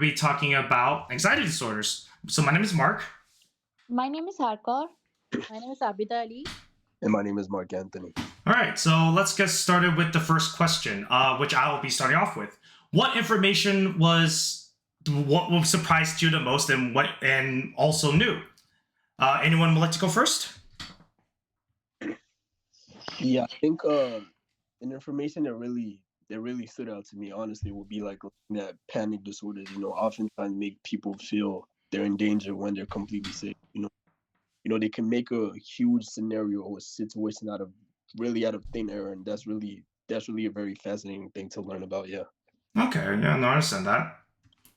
be talking about anxiety disorders. So my name is Mark. My name is Harkar. My name is Abida Ali. And my name is Mark Anthony. All right, so let's get started with the first question, which I will be starting off with. What information was what surprised you the most, and also new? Anyone would like to go first? Yeah, I think an information that really stood out to me, honestly, would be like that panic disorders. Oftentimes make people feel they're in danger when they're completely safe. They can make a huge scenario or a situation out of thin air, and that's really a very fascinating thing to learn about. Yeah. Okay, yeah, no, I understand that.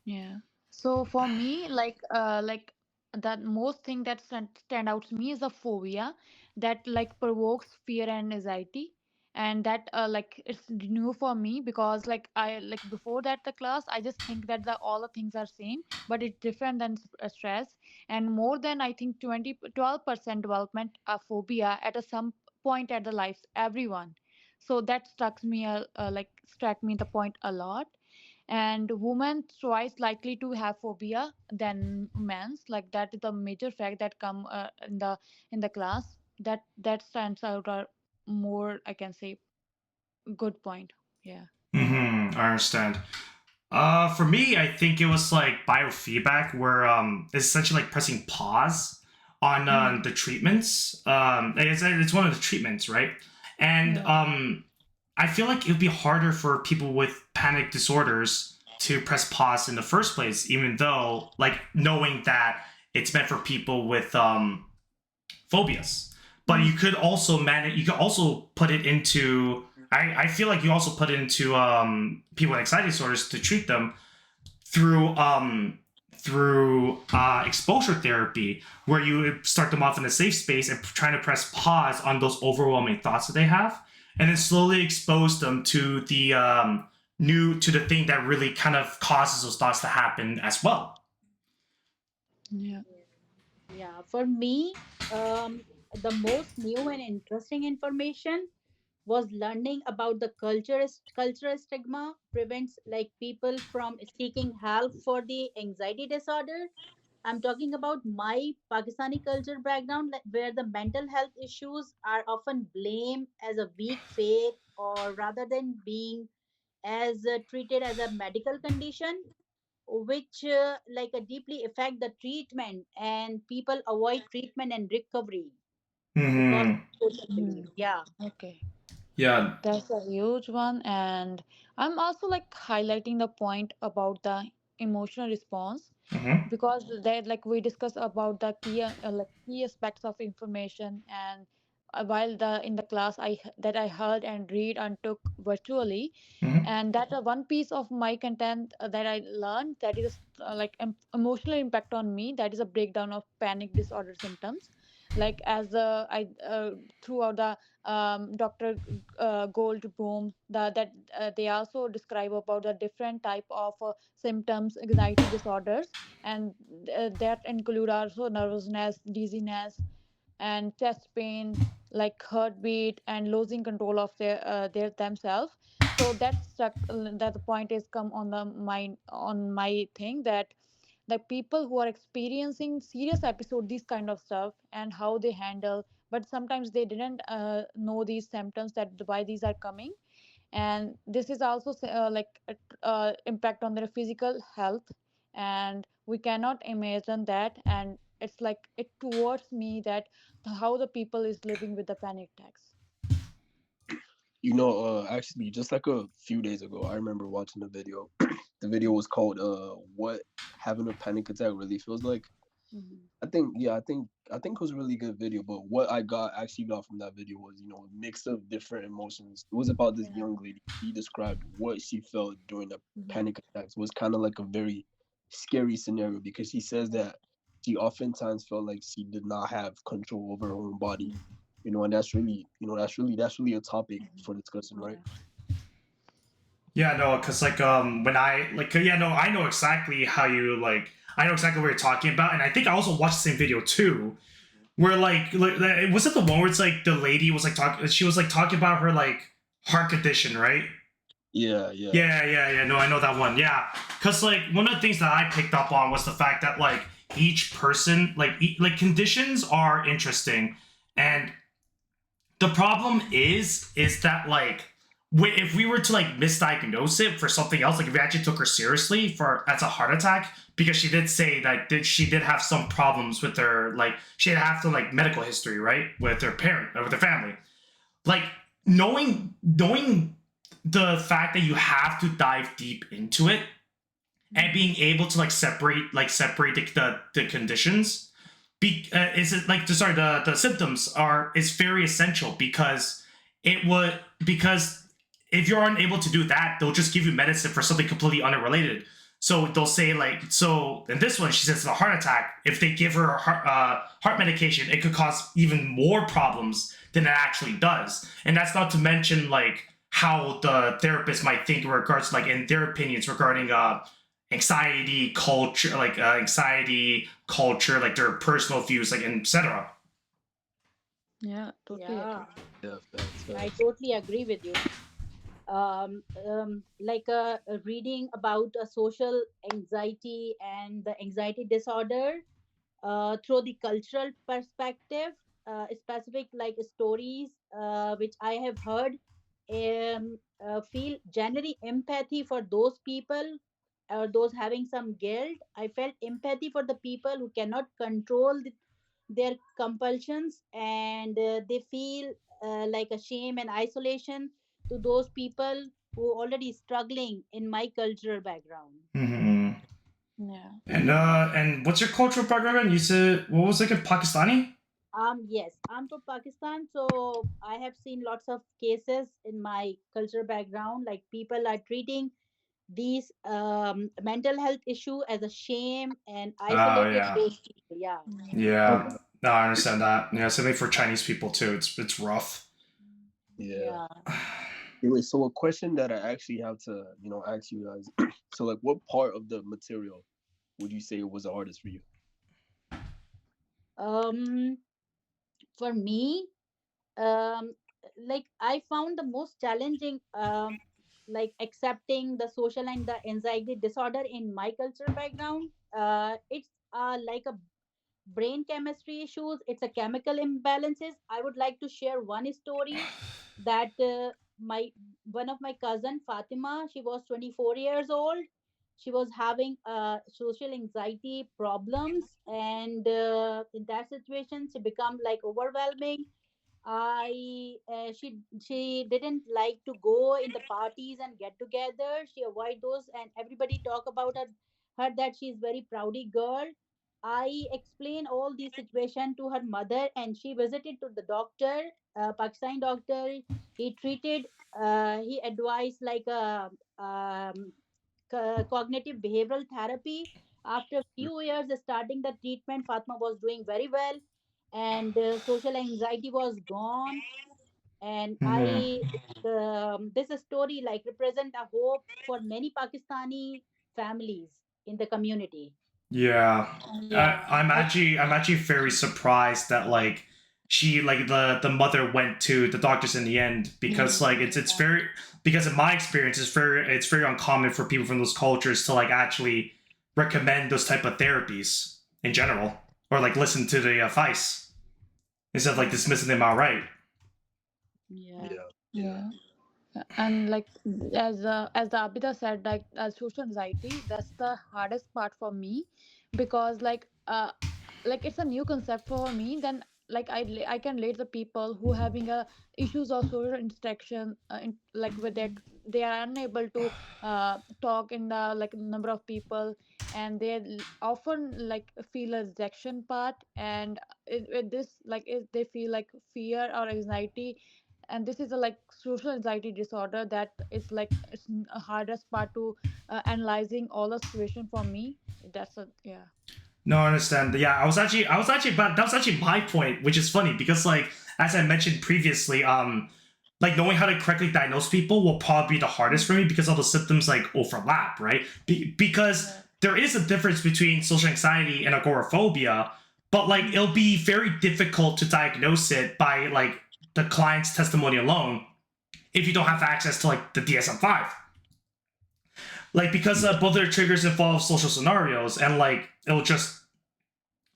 Yeah. So for me, like the most thing that stand out to me is a phobia that like provokes fear and anxiety, and that like it's new for me because like I like before that the class I just think that all the things are same, but it's different than stress, and more than I think 12% development of phobia at a some point at the life everyone. So that struck me the point a lot, and women twice likely to have phobia than men's, like that is the major fact that come in the class that stands out are more, I can say, good point. Yeah. I understand. For me, I think it was like biofeedback, where it's essentially like pressing pause on Mm. the treatments. It's one of the treatments, right? And Yeah. I feel like it would be harder for people with panic disorders to press pause in the first place, even though like knowing that it's meant for people with phobias. But you Mm. could also manage. You could also put it into. I feel like you also put it into people with anxiety disorders to treat them through exposure therapy, where you start them off in a safe space and trying to press pause on those overwhelming thoughts that they have, and then slowly expose them to the the thing that really kind of causes those thoughts to happen as well. Yeah. Yeah, for me, the most new and interesting information was learning about the cultural stigma prevents like people from seeking help for the anxiety disorder. I'm talking about my Pakistani culture background, where the mental health issues are often blamed as a weak faith, or rather than being as treated as a medical condition, which deeply affect the treatment, and people avoid treatment and recovery because of Hmm. social belief. Mhm. Yeah. Okay. Yeah. That's a huge one, and I'm also like highlighting the point about the emotional response Hmm. because they like we discuss about the key aspects of information, and while the in the class that I heard and read and took virtually, Hmm. and that one piece of my content that I learned, that is emotional impact on me, that is a breakdown of panic disorder symptoms, like as I throughout the Dr. Goldblum, that they also describe about the different type of symptoms, anxiety disorders, and that include also nervousness, dizziness, and chest pain, like heartbeat, and losing control of their themselves. So that the point is come on the mind on my thing, that the people who are experiencing serious episode, this kind of stuff, and how they handle, but sometimes they didn't know these symptoms, that why these are coming, and this is also impact on their physical health, and we cannot imagine that, and it's like it towards me that how the people is living with the panic attacks. Actually, just like a few days ago, I remember watching a video. The video was called "What Having a Panic Attack Really Feels Like." Mhm. I think it was a really good video. But what I got from that video was, a mix of different emotions. It was about this Yeah. young lady. She described what she felt during the Mhm. panic attacks. It was kind of like a very scary scenario because she says that she oftentimes felt like she did not have control over her own body. And that's really a topic for discussion, right? Yeah. Yeah, no, because like when I like yeah, no, I know exactly how you like. I know exactly what you're talking about, and I think I also watched the same video too, where was it the one where it's like the lady was like talking, she was like talking about her like heart condition, right? Yeah, Yeah. No, I know that one. Yeah, because like one of the things that I picked up on was the fact that like each person, like conditions are interesting, and the problem is that like if we were to like misdiagnose it for something else, like if we actually took her seriously for as a heart attack, because she did say that she did have some problems with her, like she had have some like medical history, right, with her parent or with her family, like knowing the fact that you have to dive deep into it and being able to separate the conditions is it like the symptoms are is very essential, because it would because if you're unable to do that, they'll just give you medicine for something completely unrelated. So they'll say like, so in this one she says it's a heart attack. If they give her a heart medication, it could cause even more problems than it actually does. And that's not to mention like how the therapist might think in regards to, like in their opinions regarding anxiety culture, like their personal views, like etc. Yeah, totally Yeah, agree. yeah. Facts, I facts. totally agree with you. Like reading about a social anxiety and the anxiety disorder through the cultural perspective, specific like stories which I have heard, feel genuine empathy for those people or those having some guilt. I felt empathy for the people who cannot control their compulsions, and they feel like a shame and isolation to those people who already struggling in my cultural background. Mm-hmm. Yeah. And what's your cultural background? You said what was it? Pakistani? Yes, I'm from Pakistan, so I have seen lots of cases in my cultural background, like people are treating these mental health issue as a shame and Oh isolated yeah, those people. Yeah. yeah. No, I understand that. Yeah, something for Chinese people too. It's rough. Yeah. Yeah. Anyway, so a question that I actually have to, ask you guys. So, like, what part of the material would you say was the hardest for you? Um, for me, um, like I found the most challenging, like accepting the social and the anxiety disorder in my cultural background. It's like a brain chemistry issues. It's a chemical imbalances. I would like to share one story that my one of my cousin Fatima, she was 24 years old. She was having social anxiety problems, and in that situation she become like overwhelming. I she didn't like to go in the parties and get together. She avoid those, and everybody talk about her that she is very proudy girl. I explained all these situation to her mother, and she visited to the doctor, Pakistani doctor. He treated, he advised like a cognitive behavioral therapy. After a few years starting the treatment, Fatma was doing very well, and social anxiety was gone. And Hmm. this story like represent a hope for many Pakistani families in the community. Yeah, Yeah. I'm actually very surprised that like she like the mother went to the doctors in the end, because like it's Yeah. very, because in my experience it's very uncommon for people from those cultures to like actually recommend those type of therapies in general, or like listen to the advice instead of like dismissing them outright. Yeah. Yeah, yeah, Yeah. And like as the Abida said, like social anxiety, that's the hardest part for me, because like it's a new concept for me. Then like I can relate the people who having a issues of social interaction, like with that they are unable to talk in the like number of people, and they often like feel a rejection part, and this like they feel like fear or anxiety, and this is a like social anxiety disorder that is like hardest part to analyzing all the situation for me. That's a yeah. No, I understand. Yeah, I was actually, but that was actually my point, which is funny because, like, as I mentioned previously, like knowing how to correctly diagnose people will probably be the hardest for me because all the symptoms like overlap, right? Because Yeah. there is a difference between social anxiety and agoraphobia, but like Mm. it'll be very difficult to diagnose it by like the client's testimony alone if you don't have access to like the DSM-5. like because both of their triggers involve social scenarios, and like it'll just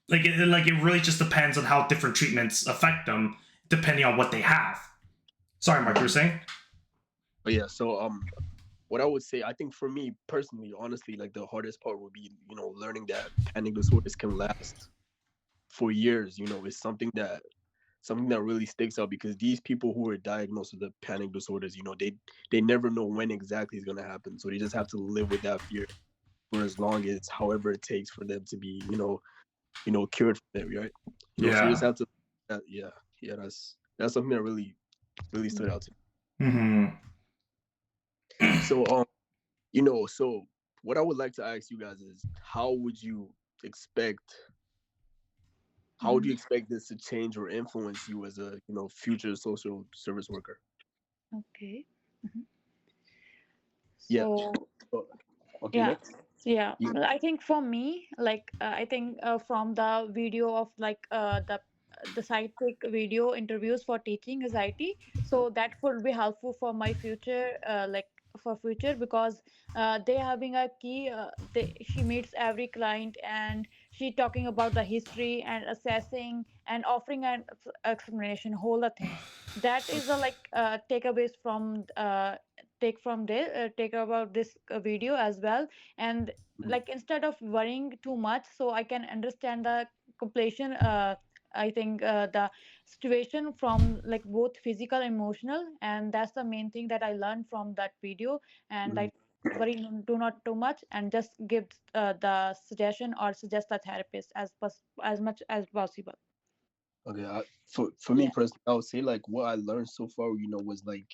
it really just depends on how different treatments affect them depending on what they have. Sorry, Mark, you were saying? But yeah, so what I would say, I think for me personally, honestly, like the hardest part would be, learning that panic disorders can last for years. It's something that really sticks out, because these people who are diagnosed with the panic disorders, they never know when exactly it's gonna happen. So they just have to live with that fear for as long as however it takes for them to be, cured from it, right? So you Yeah. just have to, yeah, that's something that really stood out to me. Mm-hmm. So so what I would like to ask you guys is, how would you expect this to change or influence you as a future social service worker? Okay. Mhm. Yeah. So Okay, yeah, next. yeah. Yeah. Well, I think for me, like I think from the video of like the psychic video interviews for teaching anxiety, so that would be helpful for my future, like for future, because they having a key. She meets every client and she talking about the history and assessing and offering an explanation, whole the things. That is a like takeaways from take about this video as well. And like instead of worrying too much, so I can understand the completion, I think the situation from like both physical and emotional, and that's the main thing that I learned from that video. And Mhm. like worry do not too much, and just give the suggestion or suggest the therapist as much as possible. Okay. For me Yeah. personally, I would say like what I learned so far, was like,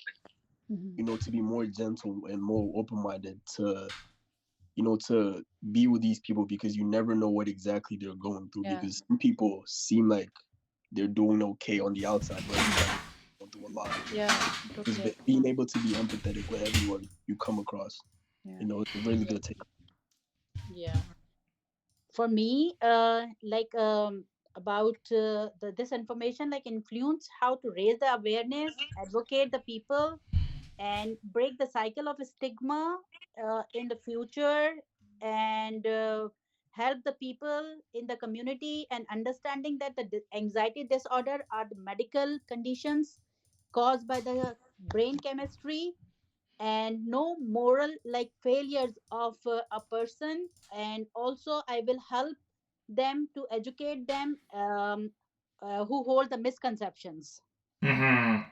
Mhm. to be more gentle and more open minded to be with these people, because you never know what exactly they're going through, Yeah. because some people seem like they're doing okay on the outside, but inside they're going through a lot. Yeah, Just totally agree. being able to be empathetic with everyone you come across, Yeah. it's a really good take. Yeah. For me, about this information, like influence how to raise the awareness, advocate the people, and break the cycle of stigma in the future, and help the people in the community and understanding that the anxiety disorder are the medical conditions caused by the brain chemistry, and no moral like failures of a person. And also I will help them to educate them, who hold the misconceptions. Mm-hmm.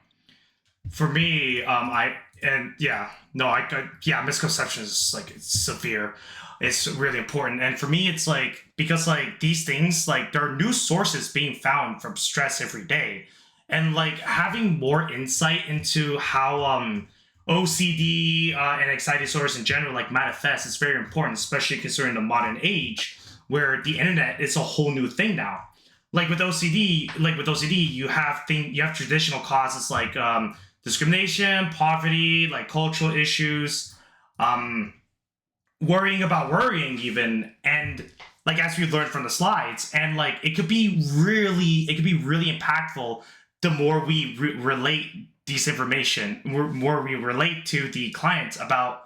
For me, I and yeah, no, yeah, misconceptions is like it's severe. It's really important, and for me, it's like because like these things, like there are new sources being found from stress every day, and like having more insight into how OCD and anxiety disorders in general like manifest is very important, especially considering the modern age where the internet is a whole new thing now. Like with OCD, you have traditional causes like discrimination, poverty, like cultural issues, um, worrying about worrying even, and like as we learned from the slides, and like it could be really impactful the more we relate these information, more we relate to the clients about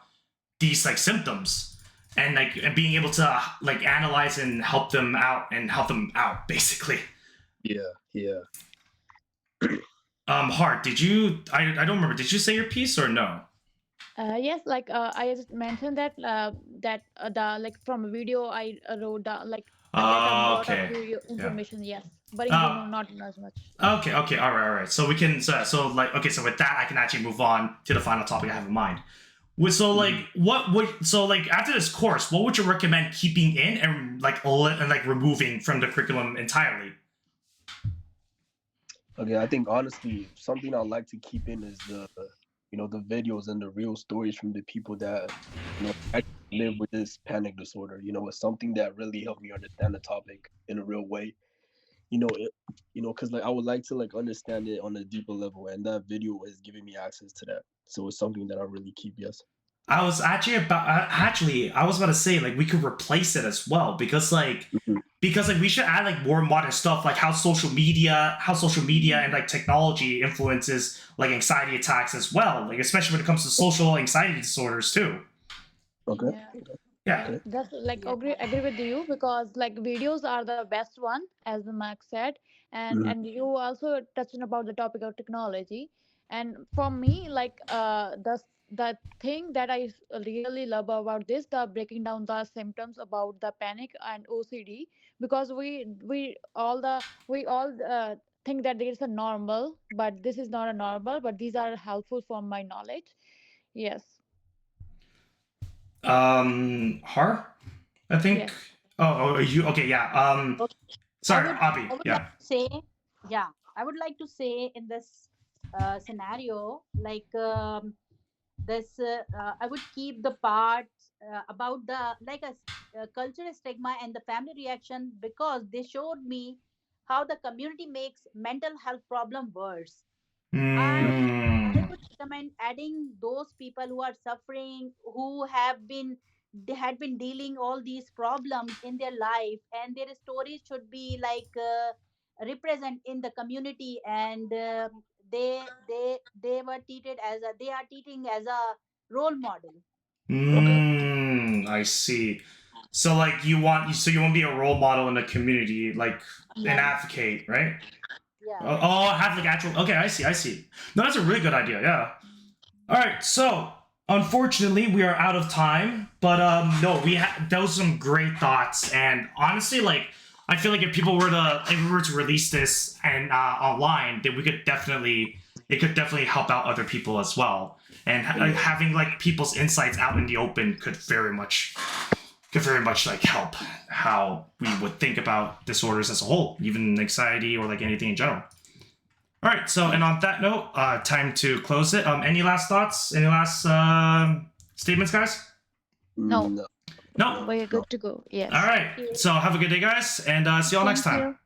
these like symptoms, and being able to like analyze and help them out basically. Yeah. Hart, I don't remember, did you say your piece or no? Yes, like I just mentioned that the like from a video I wrote down, like I get a lot of Okay. video Yeah. information. Yes, but in Uh, general, not as much. okay. All right. So we can. So like, okay. So with that, I can actually move on to the final topic I have in mind. So like, what would so like after this course, what would you recommend keeping in and like removing from the curriculum entirely? Okay, I think honestly, something I'd like to keep in is the videos and the real stories from the people that, actually live with this panic disorder. It's something that really helped me understand the topic in a real way. Because like I would like to like understand it on a deeper level, and that video is giving me access to that. So it's something that I really keep. Yes. I was about to say like we could replace it as well Mhm. because like we should add like more modern stuff like how social media and like technology influences like anxiety attacks as well, like especially when it comes to social anxiety disorders too. Okay. Yeah. Yeah. Yeah, just like Yeah. agree with you, because like videos are the best one, as the Mark said, Mhm. and you also touching about the topic of technology. And for me, like the thing that really love about this, the breaking down the symptoms about the panic and OCD, because we all think that there is a normal, but this is not a normal, but these are helpful for my knowledge. Yes. Har, I think. Yes. Oh, you okay? Yeah. I Sorry, would Abby. I would like Yeah. to say, yeah, I would like to say in this scenario, like this, I would keep the part about the like cultural stigma and the family reaction, because they showed me how the community makes mental health problem worse. I Mm. would recommend adding those people who are suffering, who have been they had been dealing all these problems in their life, and their stories should be like represent in the community, and they were treated as a they are treating as a role model. Okay. I see. So like you want to be a role model in the community, like an Yeah, advocate, right? yeah. Oh, have like actual. Okay, I see. I see. No, that's a really good idea. Yeah. All right. So unfortunately, we are out of time. But no, those are some great thoughts. And honestly, like I feel like if we were to release this and online, then we could definitely it could definitely help out other people as well. And having like people's insights out in the open could very much like help how we would think about disorders as a whole, even anxiety or like anything in general. All right. So, and on that note, time to close it. Any last thoughts? Any last statements, guys? No. No. No. We're No. good to go. All Yes. right. So have a good day, guys, and see y'all next Thank time. you.